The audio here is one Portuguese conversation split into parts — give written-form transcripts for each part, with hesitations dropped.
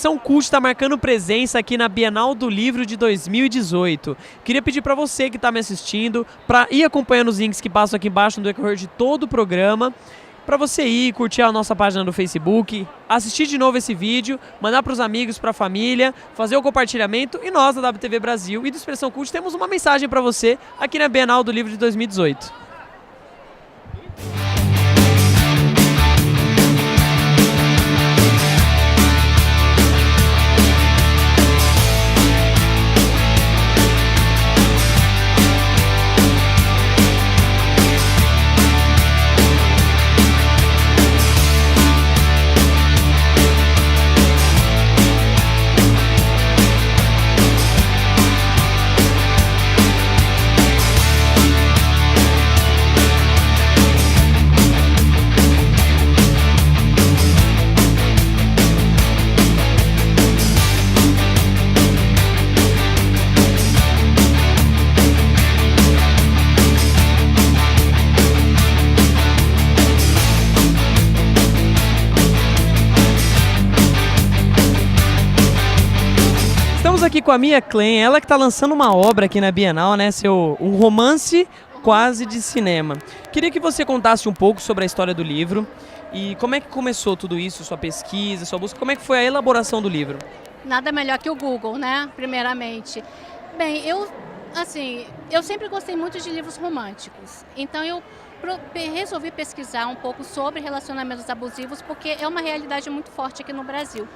Expressão Cult está marcando presença aqui na Bienal do Livro de 2018. Queria pedir para você que está me assistindo, para ir acompanhando os links que passam aqui embaixo no decorrer de todo o programa, para você ir curtir a nossa página do Facebook, assistir de novo esse vídeo, mandar para os amigos, para a família, fazer o compartilhamento. E nós, da WTV Brasil e do Expressão Cult, temos uma mensagem para você aqui na Bienal do Livro de 2018. Estamos aqui com a Mia Klein, ela que está lançando uma obra aqui na Bienal, né? Um romance quase de cinema. Queria que você contasse um pouco sobre a história do livro e como é que começou tudo isso, sua pesquisa, sua busca, como é que foi a elaboração do livro? Nada melhor que o Google, né? Primeiramente. Bem, eu sempre gostei muito de livros românticos, então eu resolvi pesquisar um pouco sobre relacionamentos abusivos porque é uma realidade muito forte aqui no Brasil.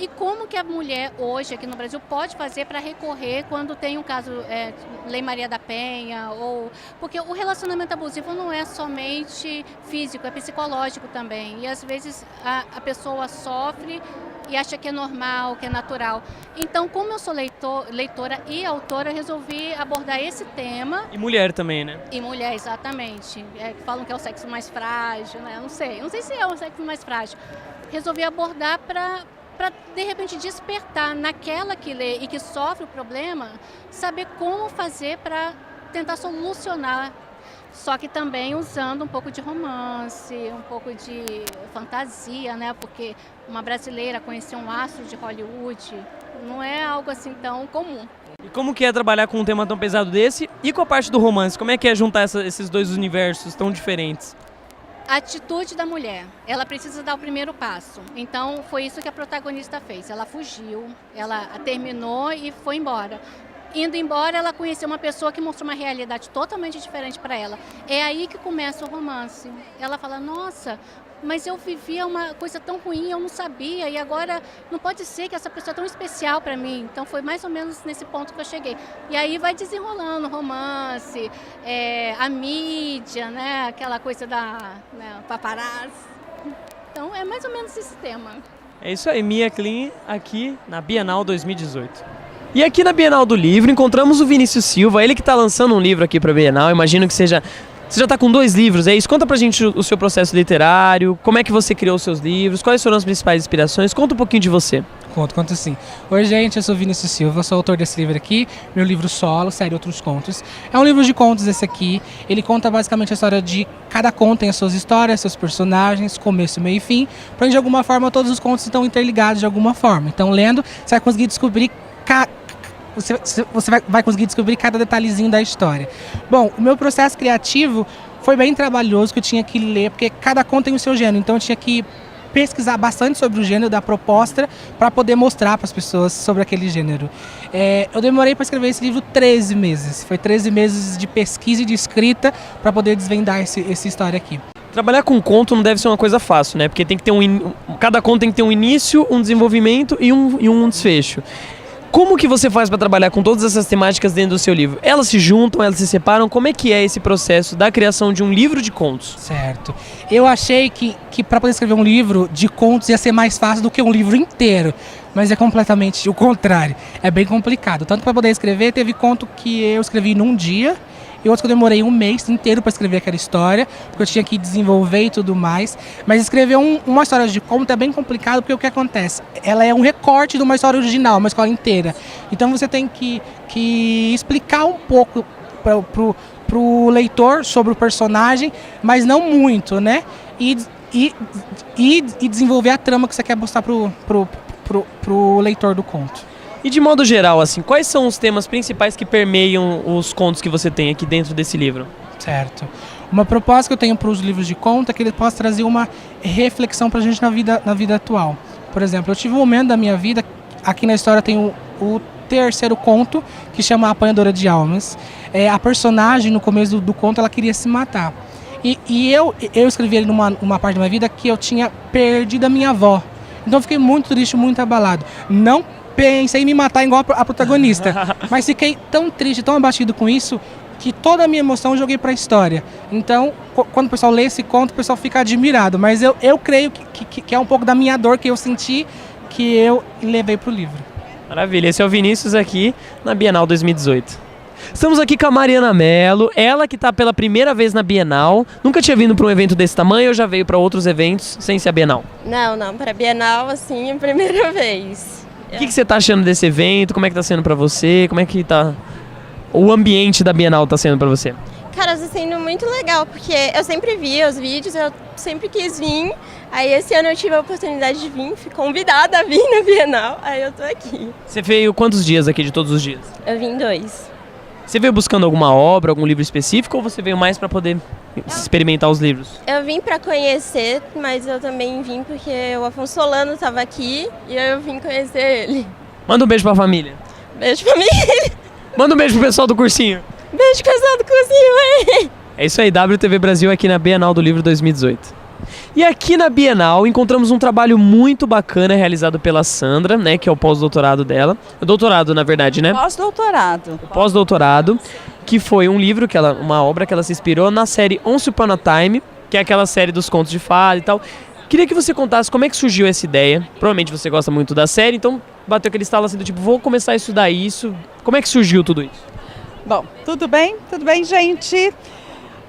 E como que a mulher hoje aqui no Brasil pode fazer para recorrer quando tem um caso, Lei Maria da Penha, porque o relacionamento abusivo não é somente físico, é psicológico também. E às vezes a pessoa sofre e acha que é normal, que é natural. Então, como eu sou leitora e autora, resolvi abordar esse tema. E mulher também, né? E mulher, exatamente. Falam que é o sexo mais frágil, né? Não sei se é o sexo mais frágil. Resolvi abordar para de repente despertar naquela que lê e que sofre o problema, saber como fazer para tentar solucionar, só que também usando um pouco de romance, um pouco de fantasia, né? Porque uma brasileira conhecer um astro de Hollywood não é algo assim tão comum. E como que é trabalhar com um tema tão pesado desse e com a parte do romance? Como é que é juntar esses dois universos tão diferentes? A atitude da mulher, ela precisa dar o primeiro passo. Então, foi isso que a protagonista fez. Ela fugiu, ela terminou e foi embora. Indo embora, ela conheceu uma pessoa que mostrou uma realidade totalmente diferente para ela. É aí que começa o romance. Ela fala, nossa, mas eu vivia uma coisa tão ruim, eu não sabia, e agora não pode ser que essa pessoa é tão especial para mim. Então foi mais ou menos nesse ponto que eu cheguei. E aí vai desenrolando o romance, a mídia, né? Aquela coisa paparazzi. Então é mais ou menos esse tema. É isso aí, Mia Klein aqui na Bienal 2018. E aqui na Bienal do Livro encontramos o Vinícius Silva, ele que está lançando um livro aqui para a Bienal, imagino que seja... Você já está com 2 livros, é isso? Conta pra gente o seu processo literário, como é que você criou os seus livros, quais foram as principais inspirações, conta um pouquinho de você. Conto sim. Oi gente, eu sou Vinícius Silva, sou autor desse livro aqui, meu livro solo, série Outros Contos. É um livro de contos esse aqui, ele conta basicamente a história de cada conto, tem as suas histórias, seus personagens, começo, meio e fim, porém de alguma forma todos os contos estão interligados de alguma forma. Então lendo, você vai conseguir descobrir você vai conseguir descobrir cada detalhezinho da história. Bom, o meu processo criativo foi bem trabalhoso, que eu tinha que ler, porque cada conto tem o seu gênero, então eu tinha que pesquisar bastante sobre o gênero da proposta para poder mostrar para as pessoas sobre aquele gênero. Eu demorei para escrever esse livro 13 meses, foi 13 meses de pesquisa e de escrita para poder desvendar essa história aqui. Trabalhar com conto não deve ser uma coisa fácil, né? Porque tem que ter cada conto tem que ter um início, um desenvolvimento e um desfecho. Como que você faz para trabalhar com todas essas temáticas dentro do seu livro? Elas se juntam, elas se separam? Como é que é esse processo da criação de um livro de contos? Certo. Eu achei que para poder escrever um livro de contos ia ser mais fácil do que um livro inteiro. Mas é completamente o contrário. É bem complicado. Tanto para poder escrever, teve conto que eu escrevi num dia e outros que eu demorei um mês inteiro para escrever aquela história, porque eu tinha que desenvolver e tudo mais. Mas escrever uma história de conto é bem complicado, porque o que acontece? Ela é um recorte de uma história original, uma história inteira. Então você tem que explicar um pouco pro leitor sobre o personagem, mas não muito, né? E desenvolver a trama que você quer mostrar pro pro leitor do conto. E de modo geral, assim, quais são os temas principais que permeiam os contos que você tem aqui dentro desse livro? Certo. Uma proposta que eu tenho para os livros de conto é que ele possa trazer uma reflexão para a gente na vida atual. Por exemplo, eu tive um momento da minha vida, aqui na história tem o terceiro conto, que chama A Apanhadora de Almas. A personagem, no começo do conto, ela queria se matar. E eu escrevi ele numa parte da minha vida que eu tinha perdido a minha avó. Então eu fiquei muito triste, muito abalado. Não pensei em me matar igual a protagonista, mas fiquei tão triste, tão abatido com isso, que toda a minha emoção eu joguei para a história. Então, quando o pessoal lê esse conto, o pessoal fica admirado. Mas eu creio que é um pouco da minha dor que eu senti, que eu levei para o livro. Maravilha, esse é o Vinícius aqui na Bienal 2018. Estamos aqui com a Mariana Mello, ela que está pela primeira vez na Bienal. Nunca tinha vindo para um evento desse tamanho ou já veio para outros eventos sem ser a Bienal? Não, para a Bienal, assim, é a primeira vez. O que você está achando desse evento? Como é que está sendo para você? Como é que tá o ambiente da Bienal está sendo para você? Cara, está sendo muito legal, porque eu sempre via os vídeos, eu sempre quis vir. Aí esse ano eu tive a oportunidade de vir, fui convidada a vir na Bienal, aí eu tô aqui. Você veio quantos dias aqui de todos os dias? Eu vim 2. Você veio buscando alguma obra, algum livro específico ou você veio mais para poder experimentar os livros? Eu vim para conhecer, mas eu também vim porque o Afonso Solano estava aqui e eu vim conhecer ele. Manda um beijo pra família. Beijo pra mim. Manda um beijo pro pessoal do cursinho. Beijo, pessoal do cursinho. É isso aí, WTV Brasil aqui na Bienal do Livro 2018. E aqui na Bienal encontramos um trabalho muito bacana realizado pela Sandra, né, que é o pós-doutorado dela. O doutorado, na verdade, né? Pós-doutorado. O pós-doutorado, que foi um livro, uma obra que ela se inspirou na série Once Upon a Time, que é aquela série dos contos de fada e tal. Queria que você contasse como é que surgiu essa ideia. Provavelmente você gosta muito da série, então bateu aquele estalo assim do tipo, vou começar a estudar isso. Como é que surgiu tudo isso? Bom, tudo bem, gente?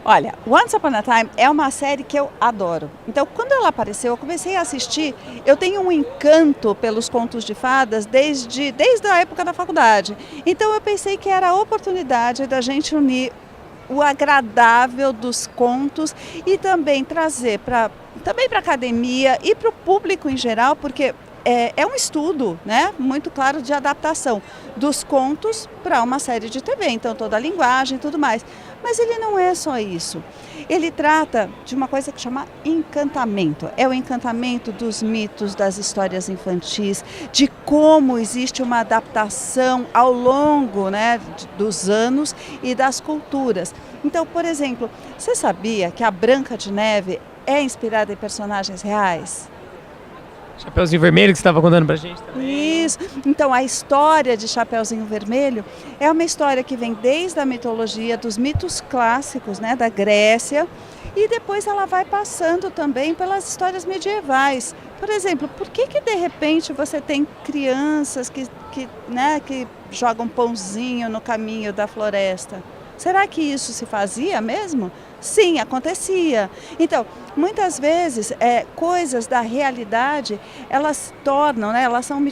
Olha, Once Upon a Time é uma série que eu adoro. Então, quando ela apareceu, eu comecei a assistir. Eu tenho um encanto pelos contos de fadas desde a época da faculdade. Então, eu pensei que era a oportunidade da gente unir o agradável dos contos e também trazer para a academia e para o público em geral, porque é um estudo, né, muito claro de adaptação dos contos para uma série de TV, então toda a linguagem e tudo mais. Mas ele não é só isso. Ele trata de uma coisa que chama encantamento. É o encantamento dos mitos, das histórias infantis, de como existe uma adaptação ao longo, né, dos anos e das culturas. Então, por exemplo, você sabia que a Branca de Neve é inspirada em personagens reais? Chapeuzinho Vermelho que você estava contando pra gente também. Isso. Então, a história de Chapeuzinho Vermelho é uma história que vem desde a mitologia, dos mitos clássicos, né, da Grécia, e depois ela vai passando também pelas histórias medievais. Por exemplo, por que de repente você tem crianças que jogam pãozinho no caminho da floresta? Será que isso se fazia mesmo? Sim, acontecia. Então, muitas vezes, coisas da realidade, elas tornam, né, elas são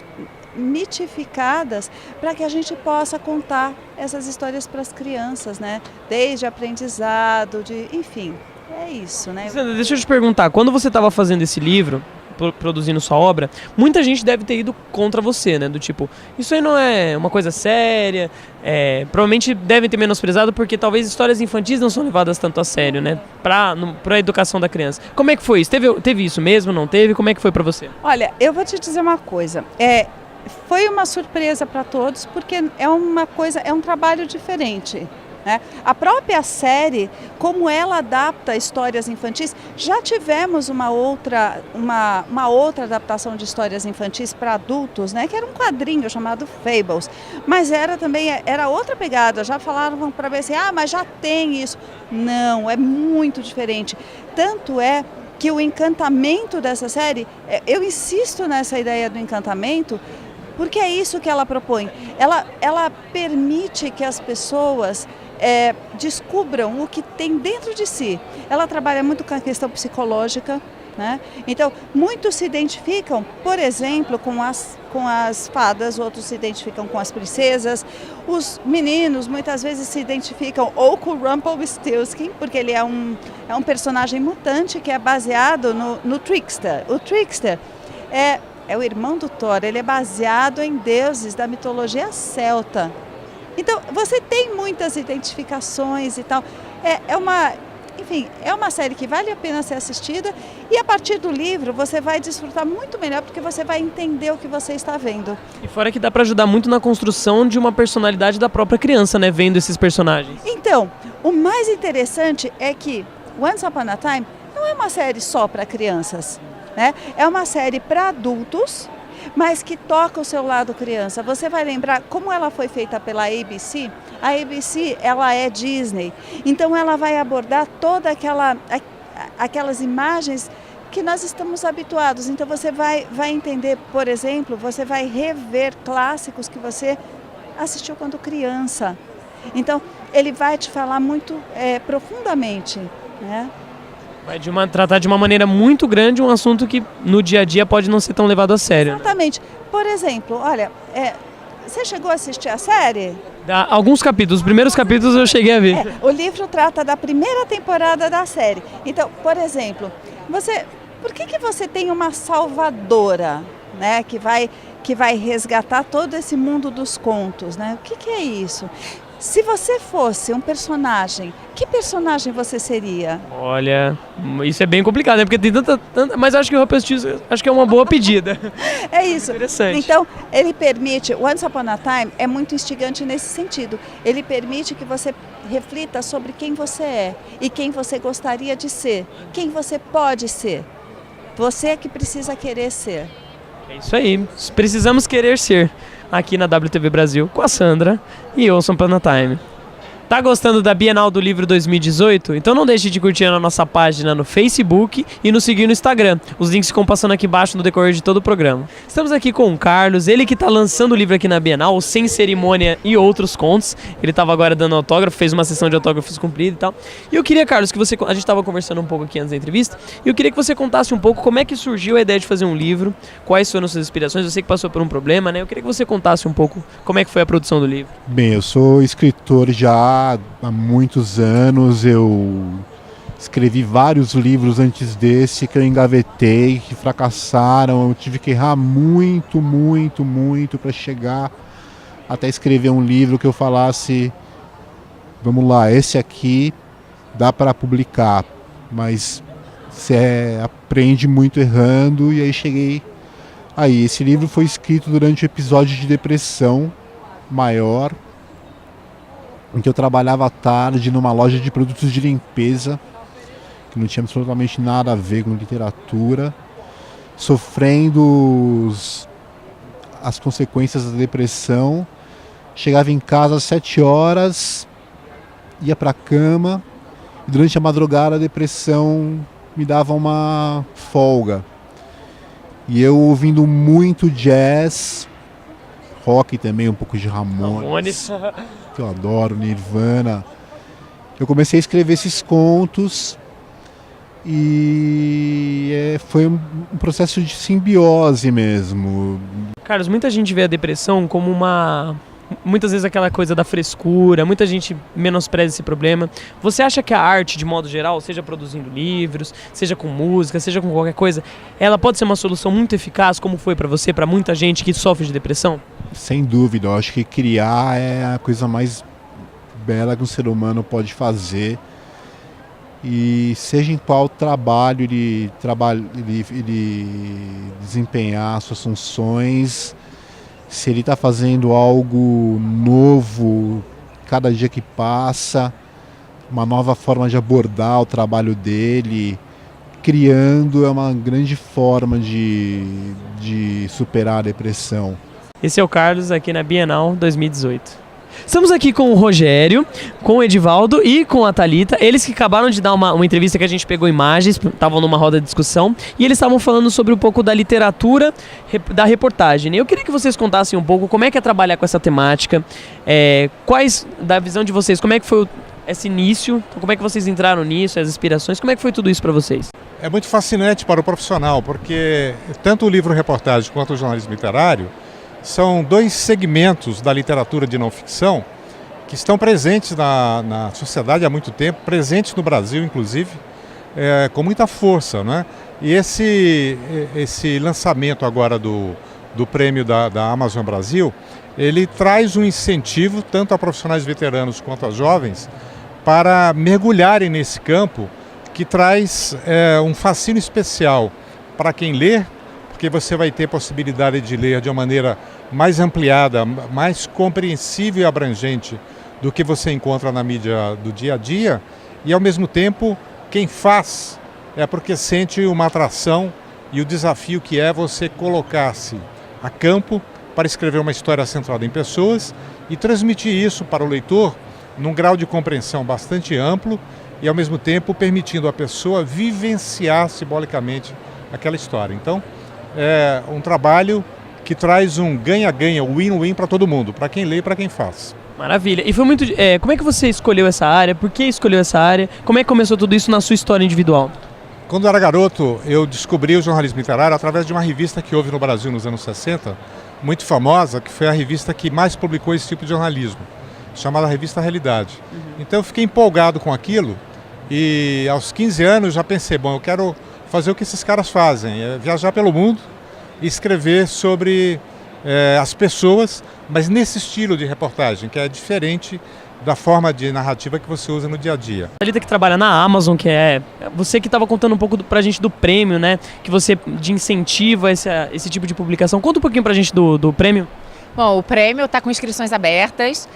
mitificadas para que a gente possa contar essas histórias para as crianças, né? Desde aprendizado, enfim, é isso, né? Sandra, deixa eu te perguntar, quando você estava fazendo esse livro, produzindo sua obra, muita gente deve ter ido contra você, né? Do tipo, isso aí não é uma coisa séria, provavelmente devem ter menosprezado porque talvez histórias infantis não são levadas tanto a sério, né? Pra educação da criança. Como é que foi isso? Teve isso mesmo? Não teve? Como é que foi pra você? Olha, eu vou te dizer uma coisa, foi uma surpresa para todos porque é um trabalho diferente. A própria série, como ela adapta histórias infantis, já tivemos uma outra adaptação de histórias infantis para adultos, né, que era um quadrinho chamado Fables, mas era outra pegada, já falavam para ver assim, mas já tem isso. Não, é muito diferente. Tanto é que o encantamento dessa série, eu insisto nessa ideia do encantamento, porque é isso que ela propõe. Ela permite que as pessoas descubram o que tem dentro de si. Ela trabalha muito com a questão psicológica, né? Então, muitos se identificam, por exemplo, com as fadas, outros se identificam com as princesas. Os meninos muitas vezes se identificam ou com o Rumpelstiltskin, porque ele é um personagem mutante que é baseado no Trickster. O Trickster é o irmão do Thor, ele é baseado em deuses da mitologia celta. Então, você tem muitas identificações e tal. Enfim, é uma série que vale a pena ser assistida e a partir do livro você vai desfrutar muito melhor porque você vai entender o que você está vendo. E fora que dá pra ajudar muito na construção de uma personalidade da própria criança, né? Vendo esses personagens. Então, o mais interessante é que Once Upon a Time não é uma série só para crianças, né? É uma série para adultos, mas que toca o seu lado criança. Você vai lembrar como ela foi feita pela ABC. A ABC, ela é Disney, então ela vai abordar toda aquelas imagens que nós estamos habituados. Então você vai entender, por exemplo, você vai rever clássicos que você assistiu quando criança. Então ele vai te falar muito profundamente, né? Vai tratar de uma maneira muito grande um assunto que no dia a dia pode não ser tão levado a sério. Exatamente. Né? Por exemplo, olha, você chegou a assistir a série? Alguns capítulos, os primeiros capítulos eu cheguei a ver. O livro trata da primeira temporada da série. Então, por exemplo, por que você tem uma salvadora, né, que vai resgatar todo esse mundo dos contos, né? O que é isso? Se você fosse um personagem, que personagem você seria? Olha, isso é bem complicado, né? Porque tem tanta mas acho que o Rumpelstiltskin acho que é uma boa pedida. É isso. Interessante. Então, ele permite, Once Upon a Time é muito instigante nesse sentido. Ele permite que você reflita sobre quem você é e quem você gostaria de ser, quem você pode ser. Você é que precisa querer ser. É isso aí, precisamos querer ser. Aqui na WTV Brasil com a Sandra e ouçam Upon Time. Tá gostando da Bienal do Livro 2018? Então não deixe de curtir a nossa página no Facebook e nos seguir no Instagram. Os links ficam passando aqui embaixo no decorrer de todo o programa. Estamos aqui com o Carlos, ele que tá lançando o livro aqui na Bienal, o Sem Cerimônia e Outros Contos. Ele tava agora dando autógrafo, fez uma sessão de autógrafos cumprida e tal. E eu queria, Carlos, que a gente tava conversando um pouco aqui antes da entrevista, e eu queria que você contasse um pouco como é que surgiu a ideia de fazer um livro, quais foram suas inspirações, eu sei que passou por um problema, né? Eu queria que você contasse um pouco como é que foi a produção do livro. Bem, eu sou escritor já há muitos anos, eu escrevi vários livros antes desse que eu engavetei, que fracassaram, eu tive que errar muito para chegar até escrever um livro que eu falasse, vamos lá, esse aqui dá para publicar, mas você aprende muito errando e aí cheguei aí. Esse livro foi escrito durante um episódio de depressão maior, em que eu trabalhava à tarde numa loja de produtos de limpeza, que não tinha absolutamente nada a ver com literatura, sofrendo as consequências da depressão. Chegava em casa às 7 horas, ia para a cama, e durante a madrugada a depressão me dava uma folga. E eu ouvindo muito jazz, rock também, um pouco de Ramones. Que eu adoro, Nirvana. Eu comecei a escrever esses contos e foi um processo de simbiose mesmo. Carlos, muita gente vê a depressão como muitas vezes aquela coisa da frescura, muita gente menospreza esse problema. Você acha que a arte, de modo geral, seja produzindo livros, seja com música, seja com qualquer coisa, ela pode ser uma solução muito eficaz, como foi para você, para muita gente que sofre de depressão? Sem dúvida, eu acho que criar é a coisa mais bela que um ser humano pode fazer. E seja em qual trabalho ele desempenhar suas funções, se ele está fazendo algo novo cada dia que passa, uma nova forma de abordar o trabalho dele, criando, é uma grande forma de superar a depressão. Esse é o Carlos aqui na Bienal 2018. Estamos aqui com o Rogério, com o Edivaldo e com a Thalita. Eles que acabaram de dar uma entrevista que a gente pegou imagens, estavam numa roda de discussão e eles estavam falando sobre um pouco da literatura, da reportagem. Eu queria que vocês contassem um pouco como é que é trabalhar com essa temática, quais, da visão de vocês, como é que foi esse início, como é que vocês entraram nisso, as inspirações, como é que foi tudo isso para vocês? É muito fascinante para o profissional, porque tanto o livro-reportagem quanto o jornalismo literário são dois segmentos da literatura de não ficção que estão presentes na sociedade há muito tempo, presentes no Brasil, inclusive, com muita força, né? E esse lançamento agora do prêmio da Amazon Brasil, ele traz um incentivo tanto a profissionais veteranos quanto a jovens para mergulharem nesse campo, que traz um fascínio especial para quem lê, porque você vai ter possibilidade de ler de uma maneira mais ampliada, mais compreensível e abrangente do que você encontra na mídia do dia a dia, e ao mesmo tempo quem faz é porque sente uma atração e o desafio que é você colocar-se a campo para escrever uma história centrada em pessoas e transmitir isso para o leitor num grau de compreensão bastante amplo e ao mesmo tempo permitindo a pessoa vivenciar simbolicamente aquela história. Então é um trabalho que traz um ganha-ganha, win-win para todo mundo, para quem lê e para quem faz. Maravilha. E foi muito... como é que você escolheu essa área? Por que escolheu essa área? Como é que começou tudo isso na sua história individual? Quando eu era garoto, eu descobri o jornalismo literário através de uma revista que houve no Brasil nos anos 60, muito famosa, que foi a revista que mais publicou esse tipo de jornalismo, chamada Revista Realidade. Então eu fiquei empolgado com aquilo e aos 15 anos já pensei, bom, eu quero fazer o que esses caras fazem, viajar pelo mundo e escrever sobre as pessoas, mas nesse estilo de reportagem, que é diferente da forma de narrativa que você usa no dia a dia. Thalita, que trabalha na Amazon, que é você que estava contando um pouco pra gente do prêmio, né? Que você de incentiva esse tipo de publicação. Conta um pouquinho pra gente do prêmio. Bom, o prêmio está com inscrições abertas,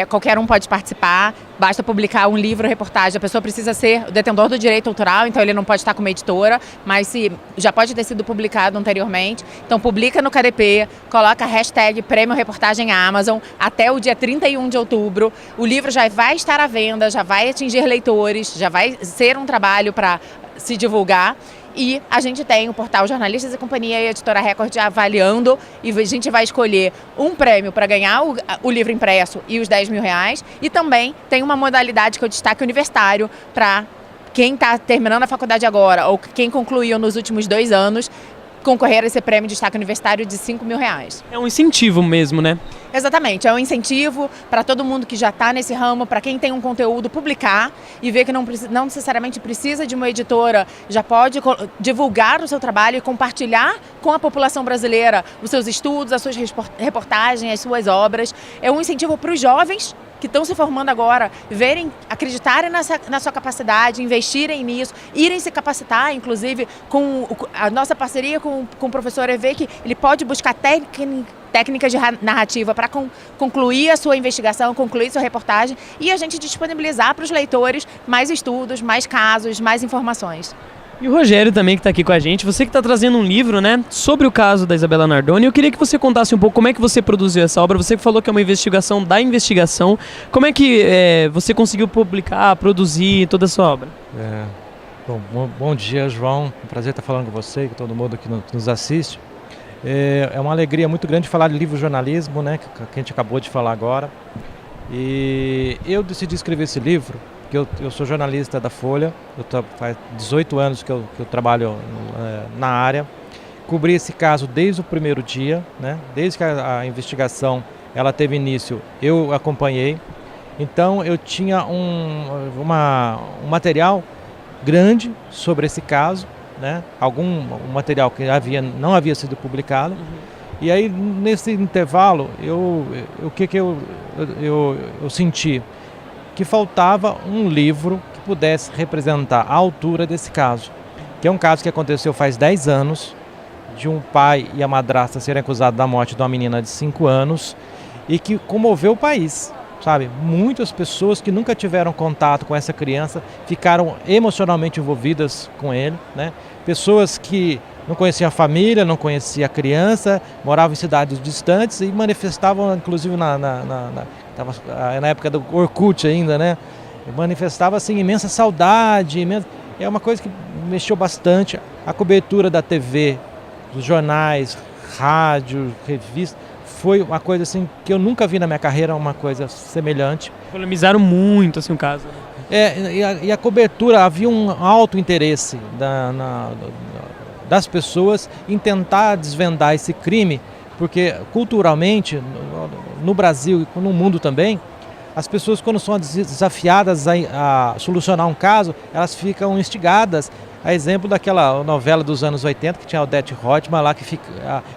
qualquer um pode participar, basta publicar um livro, reportagem, a pessoa precisa ser o detentor do direito autoral, então ele não pode estar com uma editora, mas se já pode ter sido publicado anteriormente, então publica no KDP, coloca a hashtag Prêmio Reportagem Amazon até o dia 31 de outubro, o livro já vai estar à venda, já vai atingir leitores, já vai ser um trabalho para se divulgar. E a gente tem o portal Jornalistas e Companhia e a Editora Record avaliando e a gente vai escolher um prêmio para ganhar o livro impresso e os R$10 mil. E também tem uma modalidade que eu destaque universitário para quem está terminando a faculdade agora ou quem concluiu nos últimos 2 anos concorrer a esse prêmio de destaque universitário de R$5 mil. É um incentivo mesmo, né? Exatamente, é um incentivo para todo mundo que já está nesse ramo, para quem tem um conteúdo, publicar e ver que não necessariamente precisa de uma editora, já pode divulgar o seu trabalho e compartilhar com a população brasileira os seus estudos, as suas reportagens, as suas obras. É um incentivo para os jovens que estão se formando agora, acreditarem na sua capacidade, investirem nisso, irem se capacitar, inclusive com a nossa parceria com o professor EV, que ele pode buscar técnicas de narrativa para concluir a sua investigação, concluir sua reportagem e a gente disponibilizar para os leitores mais estudos, mais casos, mais informações. E o Rogério também que está aqui com a gente, você que está trazendo um livro, né, sobre o caso da Isabela Nardoni. Eu queria que você contasse um pouco como é que você produziu essa obra. Você que falou que é uma investigação da investigação. Como é que você conseguiu publicar, produzir toda a sua obra? Bom dia, João. Um prazer estar falando com você e com todo mundo que nos assiste. É uma alegria muito grande falar de livro jornalismo, né, que a gente acabou de falar agora. E eu decidi escrever esse livro porque eu sou jornalista da Folha, faz 18 anos que eu trabalho na área, cobri esse caso desde o primeiro dia, né? Desde que a investigação ela teve início, eu acompanhei, então eu tinha um material grande sobre esse caso, né? Um material que não havia sido publicado. E aí nesse intervalo o que eu senti? Que faltava um livro que pudesse representar a altura desse caso, que é um caso que aconteceu faz 10 anos, de um pai e a madrasta serem acusados da morte de uma menina de 5 anos e que comoveu o país, sabe? Muitas pessoas que nunca tiveram contato com essa criança ficaram emocionalmente envolvidas com ele, né? Pessoas que não conheciam a família, não conheciam a criança, moravam em cidades distantes e manifestavam, inclusive na época do Orkut ainda, né? Manifestava assim imensa saudade, é uma coisa que mexeu bastante. A cobertura da TV, dos jornais, rádio, revista, foi uma coisa assim que eu nunca vi na minha carreira, uma coisa semelhante. Polemizaram muito assim o caso. E a cobertura, havia um alto interesse das pessoas em tentar desvendar esse crime, porque culturalmente, no Brasil e no mundo também, as pessoas quando são desafiadas a solucionar um caso, elas ficam instigadas a exemplo daquela novela dos anos 80 que tinha a Odete Roitman lá, que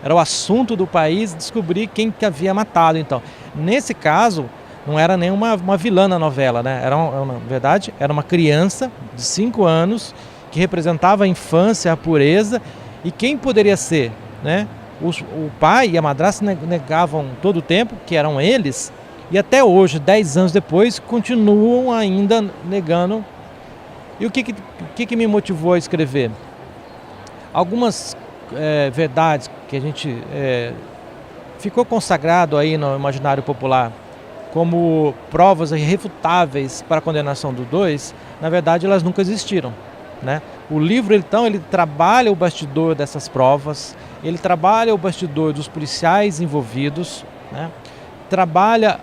era o assunto do país descobrir quem que havia matado. Então, nesse caso, não era nenhuma vilã na novela, né? Na verdade, era uma criança de 5 anos que representava a infância, a pureza, e quem poderia ser, né? O pai e a madrasta negavam todo o tempo que eram eles, e até hoje, 10 anos depois, continuam ainda negando. E o que me motivou a escrever? Algumas verdades que a gente ficou consagrado aí no imaginário popular como provas irrefutáveis para a condenação dos dois, na verdade elas nunca existiram, né? O livro, então, ele trabalha o bastidor dessas provas, ele trabalha o bastidor dos policiais envolvidos, né? Trabalha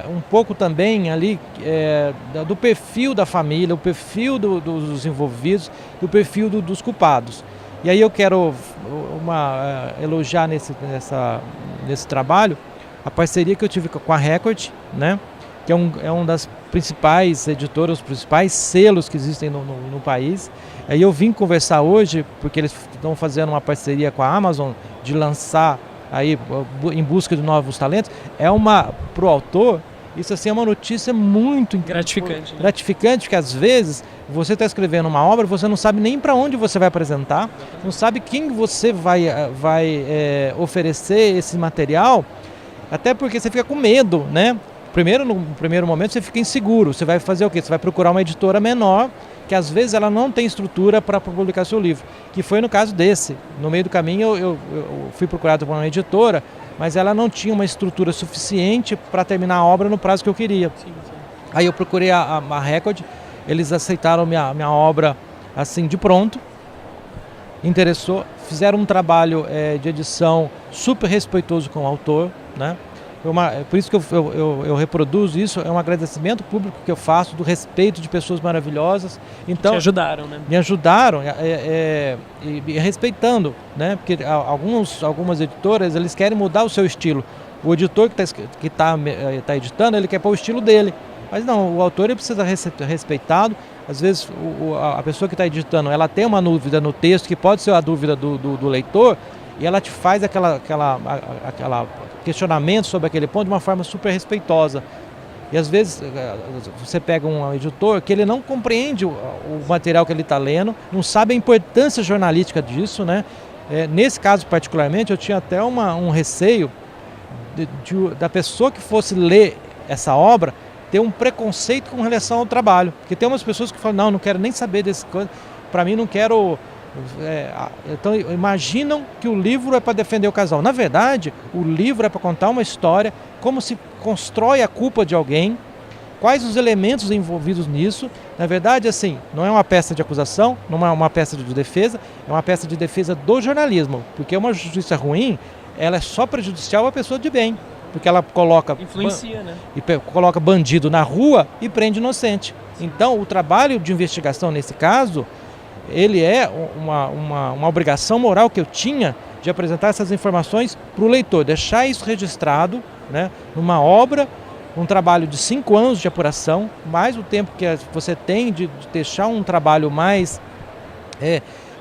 um pouco também ali do perfil da família, o perfil dos envolvidos, do perfil dos culpados. E aí eu quero elogiar nesse trabalho a parceria que eu tive com a Record, né? Que é um das principais editoras, os principais selos que existem no país. Aí eu vim conversar hoje, porque eles estão fazendo uma parceria com a Amazon de lançar aí em busca de novos talentos. Para o autor, isso assim é uma notícia muito gratificante. Gratificante, porque às vezes você está escrevendo uma obra, você não sabe nem para onde você vai apresentar, não sabe quem você vai oferecer esse material, até porque você fica com medo, né? No primeiro momento você fica inseguro, você vai fazer o quê? Você vai procurar uma editora menor, que às vezes ela não tem estrutura para publicar seu livro, que foi no caso desse. No meio do caminho eu fui procurado por uma editora, mas ela não tinha uma estrutura suficiente para terminar a obra no prazo que eu queria. Sim. Aí eu procurei a Record, eles aceitaram minha obra assim de pronto, interessou, fizeram um trabalho de edição super respeitoso com o autor, né? Por isso que eu reproduzo isso, é um agradecimento público que eu faço do respeito de pessoas maravilhosas. Então, te ajudaram, né? Me ajudaram e respeitando, né? Porque algumas editoras, eles querem mudar o seu estilo. O editor que está editando, ele quer pôr o estilo dele. Mas não, o autor ele precisa ser respeitado. Às vezes a pessoa que está editando, ela tem uma dúvida no texto, que pode ser a dúvida do leitor, e ela te faz aquela questionamento sobre aquele ponto de uma forma super respeitosa. E às vezes você pega um editor que ele não compreende o material que ele está lendo, não sabe a importância jornalística disso, né? Nesse caso particularmente, eu tinha até um receio da pessoa que fosse ler essa obra ter um preconceito com relação ao trabalho. Porque tem umas pessoas que falam, não quero nem saber desse coisa, para mim não quero... Então imaginam que o livro é para defender o casal. Na verdade, o livro é para contar uma história, como se constrói a culpa de alguém, quais os elementos envolvidos nisso. Na verdade, assim, não é uma peça de acusação, não é uma peça de defesa, é uma peça de defesa do jornalismo, porque uma justiça ruim, ela é só prejudicial à pessoa de bem, porque ela influencia, né? E coloca bandido na rua e prende inocente. Então, o trabalho de investigação nesse caso, ele é uma obrigação moral que eu tinha de apresentar essas informações para o leitor, deixar isso registrado, né, numa obra, um trabalho de 5 anos de apuração, mais o tempo que você tem de deixar um trabalho mais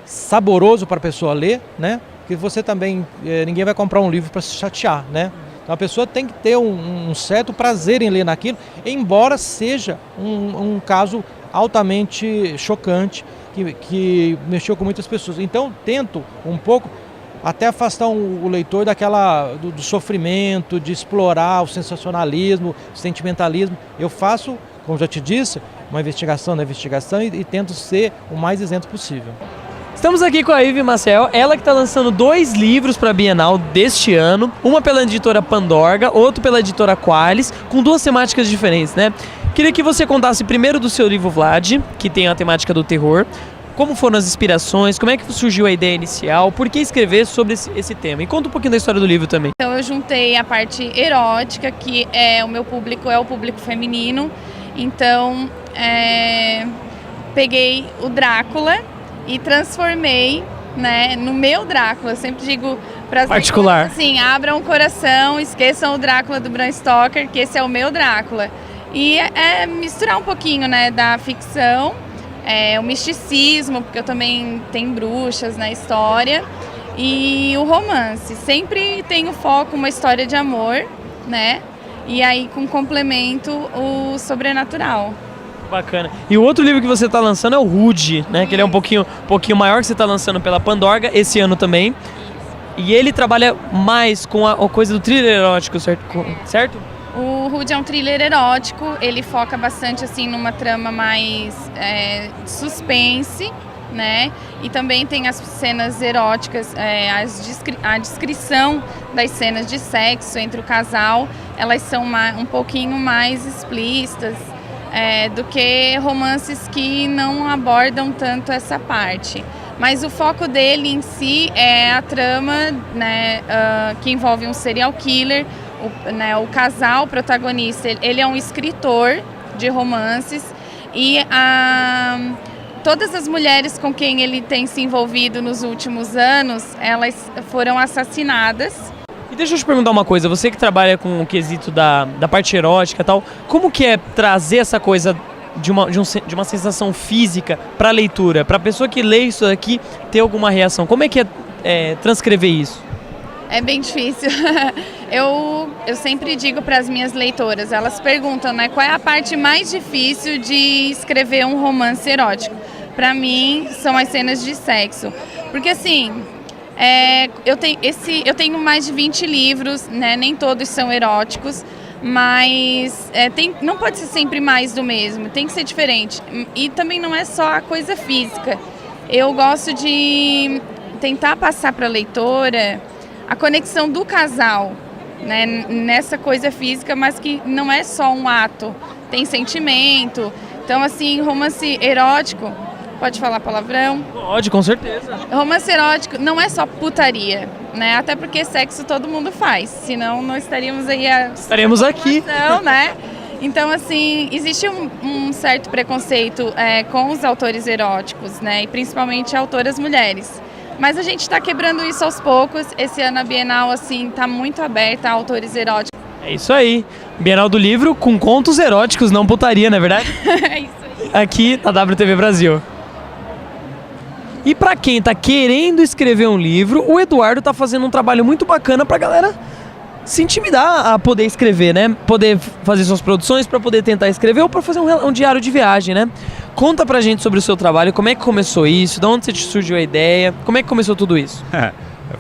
saboroso para a pessoa ler, né, porque você também, ninguém vai comprar um livro para se chatear, né? Então a pessoa tem que ter um certo prazer em ler naquilo, embora seja um caso altamente chocante, que mexeu com muitas pessoas. Então tento um pouco até afastar o leitor do sofrimento, de explorar o sensacionalismo, o sentimentalismo. Eu faço, como já te disse, uma investigação na investigação e tento ser o mais isento possível. Estamos aqui com a Ivy Maciel, ela que está lançando 2 livros para a Bienal deste ano, uma pela editora Pandorga, outro pela editora Qualis, com 2 temáticas diferentes, né? Queria que você contasse primeiro do seu livro Vlad, que tem a temática do terror, como foram as inspirações, como é que surgiu a ideia inicial, por que escrever sobre esse tema? E conta um pouquinho da história do livro também. Então eu juntei a parte erótica, que o meu público é o público feminino, então peguei o Drácula e transformei, né, no meu Drácula. Eu sempre digo para as particular, assim, abram o coração, esqueçam o Drácula do Bram Stoker, que esse é o meu Drácula. E misturar um pouquinho, né, da ficção o misticismo, porque eu também tenho bruxas na história, e o romance. Sempre tem o foco uma história de amor, né? E aí com complemento o sobrenatural. Bacana. E o outro livro que você está lançando é o Rude, né? Que ele é um pouquinho maior, que você está lançando pela Pandorga esse ano também. E ele trabalha mais com a coisa do thriller erótico, certo? O Rude é um thriller erótico, ele foca bastante assim numa trama mais suspense, né? E também tem as cenas eróticas, a descrição das cenas de sexo entre o casal, elas são um pouquinho mais explícitas do que romances que não abordam tanto essa parte. Mas o foco dele em si é a trama, né, que envolve um serial killer. O casal protagonista, ele é um escritor de romances e todas as mulheres com quem ele tem se envolvido nos últimos anos, elas foram assassinadas. E deixa eu te perguntar uma coisa, você que trabalha com o quesito da parte erótica e tal, como que é trazer essa coisa de uma sensação física para a leitura, para a pessoa que lê isso aqui ter alguma reação? Como é que é transcrever isso? É bem difícil. Eu sempre digo para as minhas leitoras, elas perguntam, né, qual é a parte mais difícil de escrever um romance erótico? Para mim, são as cenas de sexo. Porque assim, eu tenho mais de 20 livros, né, nem todos são eróticos, mas não pode ser sempre mais do mesmo, tem que ser diferente. E também não é só a coisa física. Eu gosto de tentar passar para a leitora a conexão do casal, né, nessa coisa física, mas que não é só um ato, tem sentimento. Então, assim, romance erótico, pode falar palavrão? Pode, com certeza. Romance erótico não é só putaria, né? Até porque sexo todo mundo faz, senão não estaríamos aí estaremos aqui, né? Então, assim, existe um certo preconceito com os autores eróticos, né? E principalmente autoras mulheres. Mas a gente está quebrando isso aos poucos. Esse ano a Bienal, assim, está muito aberta a autores eróticos. É isso aí. Bienal do Livro com contos eróticos, não putaria, não é verdade? É isso aí. Aqui na WTV Brasil. E para quem tá querendo escrever um livro, o Eduardo tá fazendo um trabalho muito bacana pra galera se intimidar a poder escrever, né? Poder fazer suas produções para poder tentar escrever ou para fazer um diário de viagem, né? Conta pra gente sobre o seu trabalho, como é que começou isso, de onde você te surgiu a ideia, como é que começou tudo isso?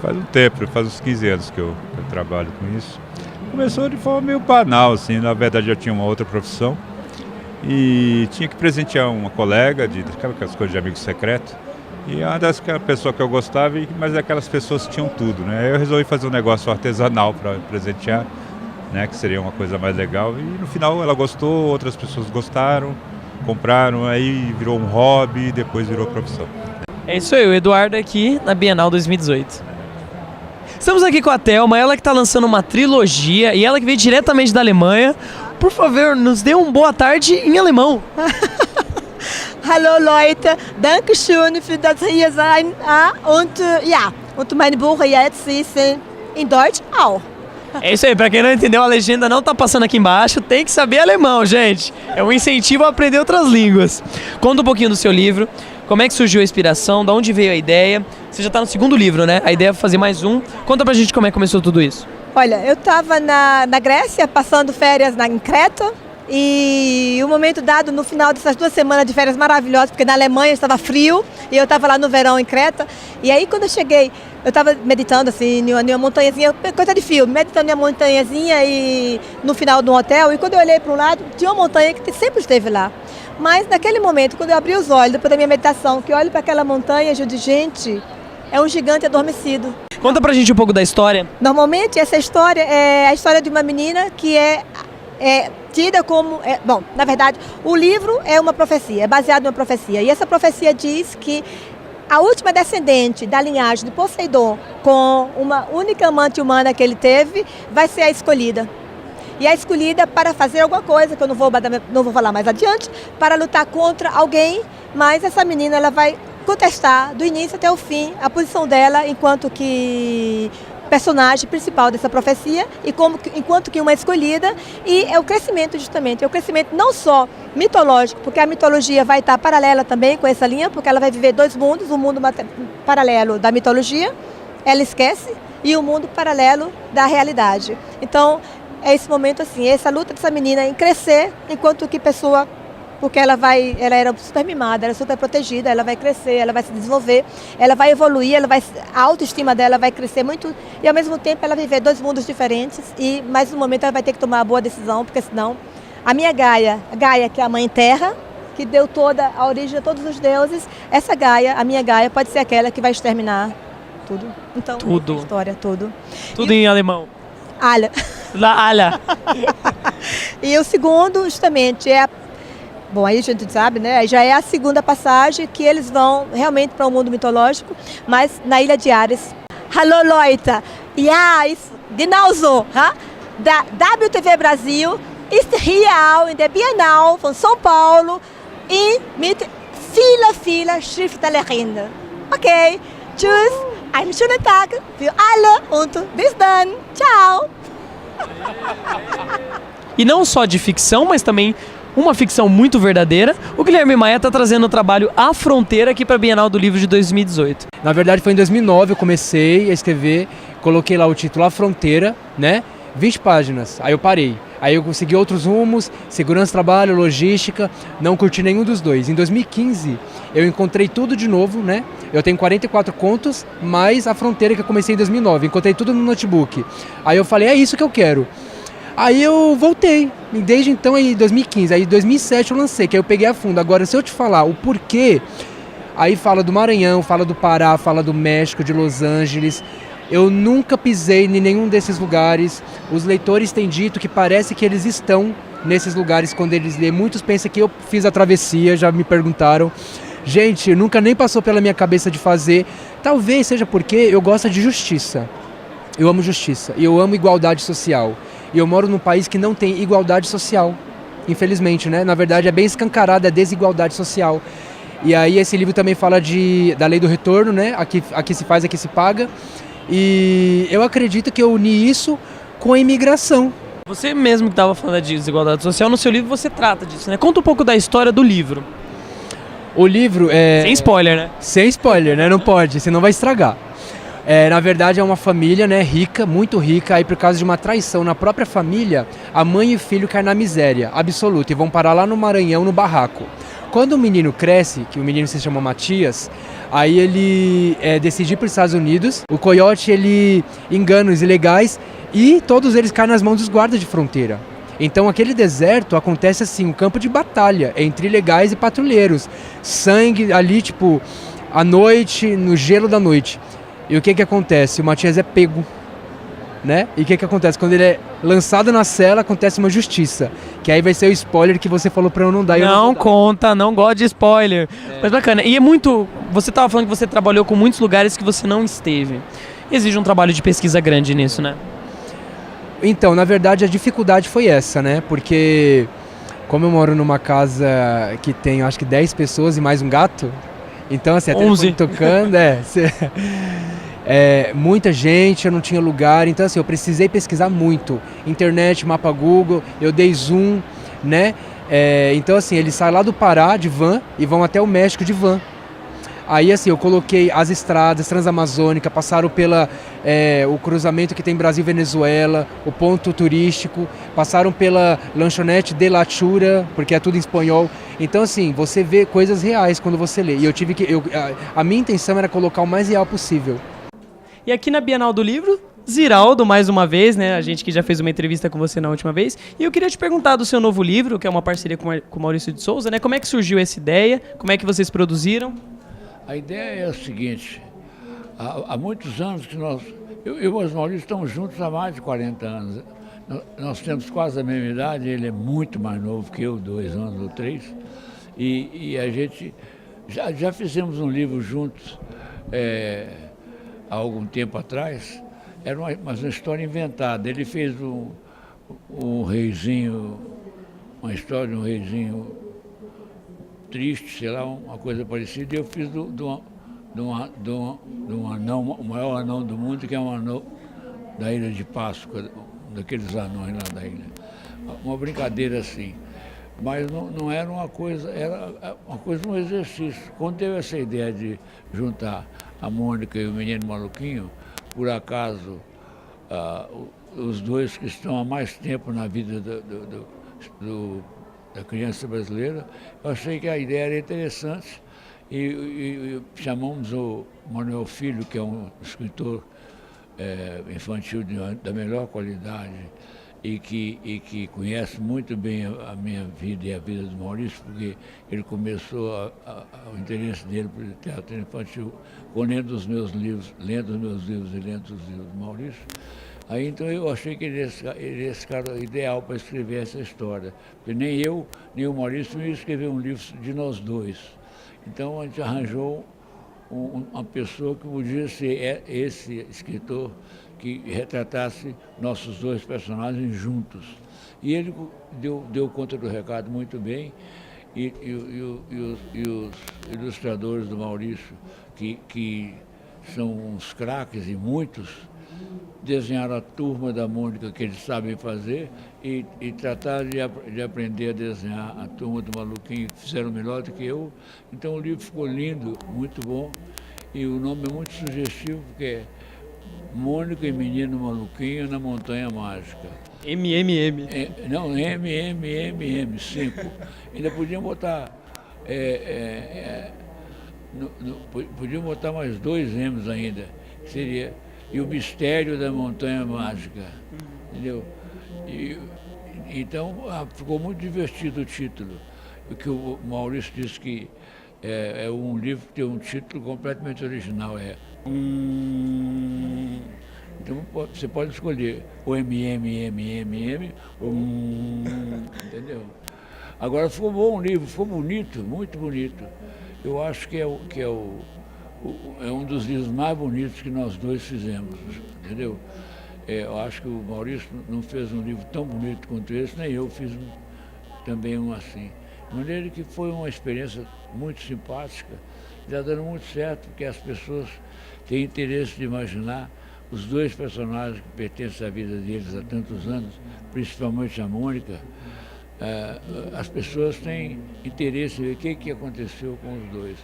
Faz um tempo, faz uns 15 anos que eu trabalho com isso. Começou de forma meio banal, assim, na verdade eu tinha uma outra profissão e tinha que presentear uma colega, aquelas coisas de amigo secreto, e uma das pessoas que eu gostava, mas aquelas pessoas tinham tudo, né? Eu resolvi fazer um negócio artesanal para presentear, né? Que seria uma coisa mais legal. E no final ela gostou, outras pessoas gostaram, compraram, aí virou um hobby e depois virou profissão. É isso aí, o Eduardo aqui na Bienal 2018. Estamos aqui com a Thelma, ela que está lançando uma trilogia e ela que veio diretamente da Alemanha. Por favor, nos dê uma boa tarde em alemão. Hallo Leute, danke schön für das hier sein. Und mein Buch jetzt ist in Deutsch auch. É isso aí, pra quem não entendeu, a legenda não tá passando aqui embaixo, tem que saber alemão, gente. É um incentivo a aprender outras línguas. Conta um pouquinho do seu livro, como é que surgiu a inspiração, de onde veio a ideia. Você já tá no segundo livro, né? A ideia é fazer mais um. Conta pra gente como é que começou tudo isso. Olha, eu estava na Grécia, passando férias em Creta. E um momento dado, no final dessas 2 semanas de férias maravilhosas, porque na Alemanha estava frio e eu estava lá no verão em Creta. E aí quando eu cheguei, eu estava meditando assim, em uma montanhazinha, coisa de filme, meditando em uma montanhazinha e no final de um hotel. E quando eu olhei para um lado, tinha uma montanha que sempre esteve lá. Mas naquele momento, quando eu abri os olhos, depois da minha meditação, que eu olho para aquela montanha, eu digo, gente, é um gigante adormecido. Conta pra gente um pouco da história. Normalmente essa história é a história de uma menina que é tida como... bom, na verdade, o livro é uma profecia, é baseado em uma profecia. E essa profecia diz que a última descendente da linhagem de Poseidon, com uma única amante humana que ele teve, vai ser a escolhida. E a escolhida para fazer alguma coisa, que eu não vou falar mais adiante, para lutar contra alguém, mas essa menina ela vai contestar do início até o fim a posição dela enquanto que personagem principal dessa profecia e enquanto que uma é escolhida, e é o crescimento justamente, é o crescimento não só mitológico, porque a mitologia vai estar paralela também com essa linha, porque ela vai viver dois mundos, o mundo paralelo da mitologia, ela esquece, e o mundo paralelo da realidade. Então, é esse momento assim, essa luta dessa menina em crescer, enquanto que pessoa, porque ela era super mimada, era super protegida, ela vai crescer, ela vai se desenvolver, ela vai evoluir, a autoestima dela vai crescer muito, e ao mesmo tempo ela vai viver dois mundos diferentes, e mais no momento ela vai ter que tomar uma boa decisão, porque senão a minha Gaia, que é a mãe terra, que deu toda a origem a todos os deuses, essa Gaia, a minha Gaia, pode ser aquela que vai exterminar tudo. Então, tudo. A história, tudo. Tudo em alemão. Alha. Alha. E o segundo, justamente, bom, aí a gente sabe, né? Já é a segunda passagem que eles vão realmente para o mundo mitológico, mas na Ilha de Ares. Hallo Leute, ja, ist genauso. Da WTV Brasil ist hier auch in der Biennale von São Paulo e mit vielen Schriftstellerinnen. Ok, tschüss. Einen schönen Tag für alle und bis dann. Tchau! E não só de ficção, mas também uma ficção muito verdadeira, o Guilherme Maia está trazendo o trabalho A Fronteira aqui para a Bienal do Livro de 2018. Na verdade foi em 2009 eu comecei a escrever, coloquei lá o título A Fronteira, né? 20 páginas, aí eu parei. Aí eu consegui outros rumos, segurança, trabalho, logística, não curti nenhum dos dois. Em 2015 eu encontrei tudo de novo, né? Eu tenho 44 contos, mais A Fronteira que eu comecei em 2009, encontrei tudo no notebook. Aí eu falei, é isso que eu quero. Aí eu voltei, desde então aí 2015, aí em 2007 eu lancei, que aí eu peguei a fundo. Agora se eu te falar o porquê, aí fala do Maranhão, fala do Pará, fala do México, de Los Angeles. Eu nunca pisei em nenhum desses lugares. Os leitores têm dito que parece que eles estão nesses lugares quando eles lêem. Muitos pensam que eu fiz a travessia, já me perguntaram. Gente, nunca nem passou pela minha cabeça de fazer. Talvez seja porque eu gosto de justiça. Eu amo justiça e eu amo igualdade social. E eu moro num país que não tem igualdade social, infelizmente, né? Na verdade é bem escancarada a desigualdade social. E aí esse livro também fala da lei do retorno, né? Aqui se faz, aqui se paga. E eu acredito que eu uni isso com a imigração. Você mesmo que estava falando de desigualdade social, no seu livro você trata disso, né? Conta um pouco da história do livro. O livro é... Sem spoiler, né? Sem spoiler, né? Não pode, senão vai estragar. Na verdade é uma família, né, rica, muito rica, aí por causa de uma traição na própria família, a mãe e o filho caem na miséria absoluta e vão parar lá no Maranhão, no barraco. Quando o menino cresce, que o menino se chama Matias, aí ele decide ir para os Estados Unidos, o coiote ele engana os ilegais e todos eles caem nas mãos dos guardas de fronteira. Então aquele deserto acontece assim, um campo de batalha entre ilegais e patrulheiros, sangue ali tipo à noite, no gelo da noite. E o que acontece? O Matias é pego, né? E o que acontece? Quando ele é lançado na cela, acontece uma justiça. Que aí vai ser o spoiler que você falou pra eu não dar. Não conta, não gosto de spoiler. Mas bacana. E é muito... Você tava falando que você trabalhou com muitos lugares que você não esteve. Exige um trabalho de pesquisa grande nisso, né? Então, na verdade, a dificuldade foi essa, né? Porque como eu moro numa casa que tem, acho que 10 pessoas e mais um gato... Então, assim, até 11. Tocando, muita gente, eu não tinha lugar, então assim, eu precisei pesquisar muito. Internet, mapa Google, eu dei zoom, né? Então assim, eles saem lá do Pará de van e vão até o México de van. Aí assim, eu coloquei as estradas transamazônicas, passaram pela o cruzamento que tem Brasil-Venezuela, o ponto turístico, passaram pela lanchonete de la Chura, porque é tudo em espanhol. Então assim, você vê coisas reais quando você lê. E eu tive que... a minha intenção era colocar o mais real possível. E aqui na Bienal do Livro, Ziraldo, mais uma vez, né? A gente que já fez uma entrevista com você na última vez. E eu queria te perguntar do seu novo livro, que é uma parceria com o Maurício de Souza, né? Como é que surgiu essa ideia? Como é que vocês produziram? A ideia é o seguinte, há muitos anos que eu e o Maurício estamos juntos há mais de 40 anos. Nós temos quase a mesma idade, ele é muito mais novo que eu, 2 anos ou 3. E a gente já fizemos um livro juntos há algum tempo atrás. Era uma história inventada. Ele fez um reizinho, uma história de um reizinho triste, sei lá, uma coisa parecida, e eu fiz de um anão, o maior anão do mundo, que é um da Ilha de Páscoa, daqueles anões lá da ilha. Uma brincadeira assim. Mas não era uma coisa, era uma coisa, um exercício. Quando teve essa ideia de juntar a Mônica e o Menino Maluquinho, por acaso, os dois que estão há mais tempo na vida da criança brasileira, eu achei que a ideia era interessante e chamamos o Manuel Filho, que é um escritor infantil da melhor qualidade e que conhece muito bem a minha vida e a vida do Maurício, porque ele começou o interesse dele por teatro infantil lendo os meus livros e lendo os livros do Maurício. Aí então eu achei que ele era esse cara ideal para escrever essa história, porque nem eu, nem o Maurício ia escrever um livro de nós dois. Então a gente arranjou uma pessoa que podia ser esse escritor que retratasse nossos dois personagens juntos. E ele deu conta do recado muito bem, e os ilustradores do Maurício, que são uns craques e muitos, desenharam a turma da Mônica que eles sabem fazer e trataram de aprender a desenhar a turma do Maluquinho, que fizeram melhor do que eu. Então o livro ficou lindo, muito bom, e o nome é muito sugestivo, porque é Mônica e Menino Maluquinho na Montanha Mágica. MMM. Não, MMM, 5. Ainda podiam botar... podiam botar mais 2 M's ainda, que seria... E o Mistério da Montanha Mágica, entendeu? Então, ficou muito divertido o título, porque o Maurício disse que é um livro que tem um título completamente original, Então, você pode escolher o MMMMM, entendeu? Agora, ficou bom o livro, ficou bonito, muito bonito. Eu acho que é um dos livros mais bonitos que nós dois fizemos, entendeu? Eu acho que o Maurício não fez um livro tão bonito quanto esse, nem eu fiz também um assim. De maneira que foi uma experiência muito simpática, está dando muito certo, porque as pessoas têm interesse de imaginar os dois personagens que pertencem à vida deles há tantos anos, principalmente a Mônica. As pessoas têm interesse em ver o que aconteceu com os dois.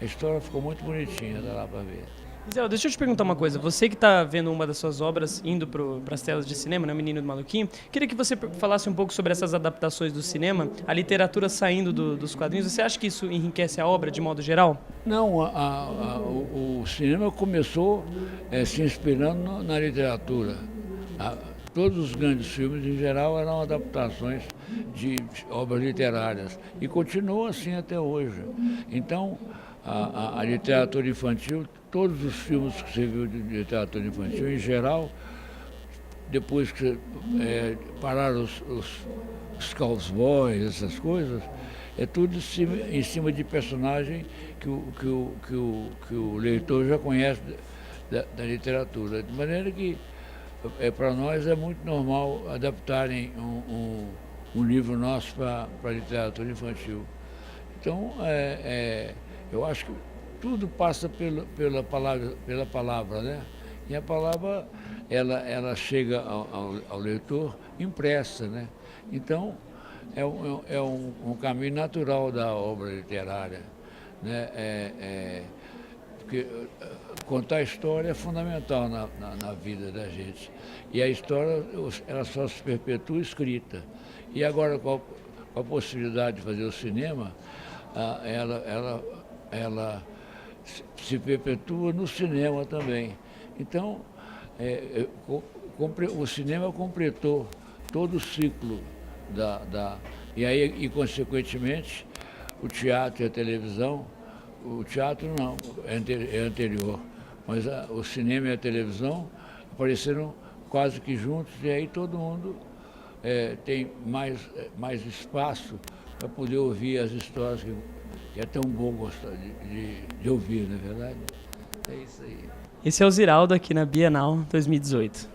A história ficou muito bonitinha, dá lá para ver. Zé, deixa eu te perguntar uma coisa. Você que está vendo uma das suas obras indo para as telas de cinema, né, Menino do Maluquinho, queria que você falasse um pouco sobre essas adaptações do cinema, a literatura saindo dos quadrinhos. Você acha que isso enriquece a obra de modo geral? Não, o cinema começou se inspirando na literatura. Todos os grandes filmes, em geral, eram adaptações de obras literárias e continuam assim até hoje. Então, a literatura infantil, todos os filmes que você viu de literatura infantil, em geral, depois que pararam os cowboys, essas coisas, é tudo em cima de personagem que o leitor já conhece da literatura. De maneira que, para nós, é muito normal adaptarem um livro nosso para a literatura infantil. Então, eu acho que tudo passa pela palavra, né? E a palavra, ela chega ao leitor impressa, né? Então, é um caminho natural da obra literária, né? Porque contar a história é fundamental na vida da gente. E a história, ela só se perpetua escrita. E agora, com a possibilidade de fazer o cinema, ela se perpetua no cinema também. Então, o cinema completou todo o ciclo e consequentemente, o teatro e a televisão. O teatro não, é anterior, mas o cinema e a televisão apareceram quase que juntos, e aí todo mundo tem mais espaço para poder ouvir as histórias que é tão bom gostar de ouvir, não é verdade? É isso aí. Esse é o Ziraldo aqui na Bienal 2018.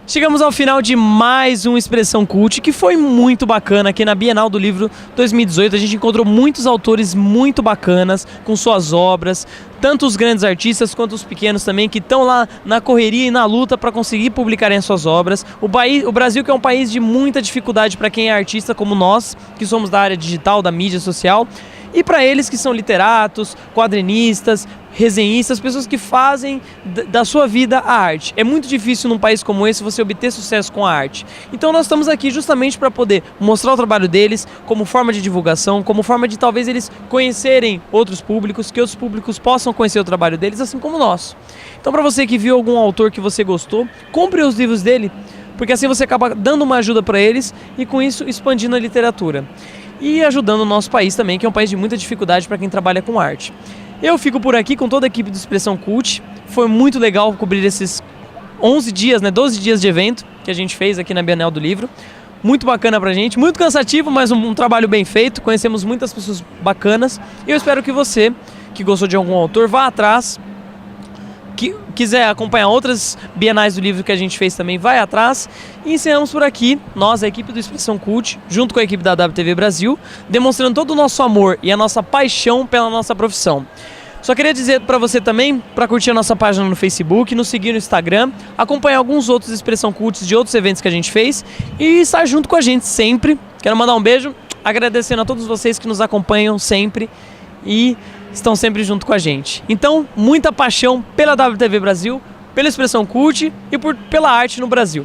Chegamos ao final de mais um Expressão Cult, que foi muito bacana aqui na Bienal do Livro 2018. A gente encontrou muitos autores muito bacanas com suas obras, tanto os grandes artistas quanto os pequenos também, que estão lá na correria e na luta para conseguir publicarem as suas obras. O Brasil, que é um país de muita dificuldade para quem é artista como nós, que somos da área digital, da mídia social, e para eles que são literatos, quadrinistas, resenhistas, pessoas que fazem da sua vida a arte. É muito difícil num país como esse você obter sucesso com a arte. Então nós estamos aqui justamente para poder mostrar o trabalho deles como forma de divulgação, como forma de talvez eles conhecerem outros públicos, que outros públicos possam conhecer o trabalho deles, assim como o nosso. Então para você que viu algum autor que você gostou, compre os livros dele, porque assim você acaba dando uma ajuda para eles e com isso expandindo a literatura. E ajudando o nosso país também, que é um país de muita dificuldade para quem trabalha com arte. Eu fico por aqui com toda a equipe do Expressão Cult. Foi muito legal cobrir esses 11 dias, 12 dias de evento que a gente fez aqui na Bienal do Livro. Muito bacana pra gente, muito cansativo, mas um trabalho bem feito. Conhecemos muitas pessoas bacanas. E eu espero que você, que gostou de algum autor, vá atrás. Que quiser acompanhar outras bienais do livro que a gente fez também, vai atrás. E encerramos por aqui, nós, a equipe do Expressão Cult, junto com a equipe da WTV Brasil, demonstrando todo o nosso amor e a nossa paixão pela nossa profissão. Só queria dizer para você também, para curtir a nossa página no Facebook, nos seguir no Instagram, acompanhar alguns outros Expressão Cults de outros eventos que a gente fez e estar junto com a gente sempre. Quero mandar um beijo, agradecendo a todos vocês que nos acompanham sempre e estão sempre junto com a gente. Então, muita paixão pela WTV Brasil, pela Expressão Cult e pela arte no Brasil.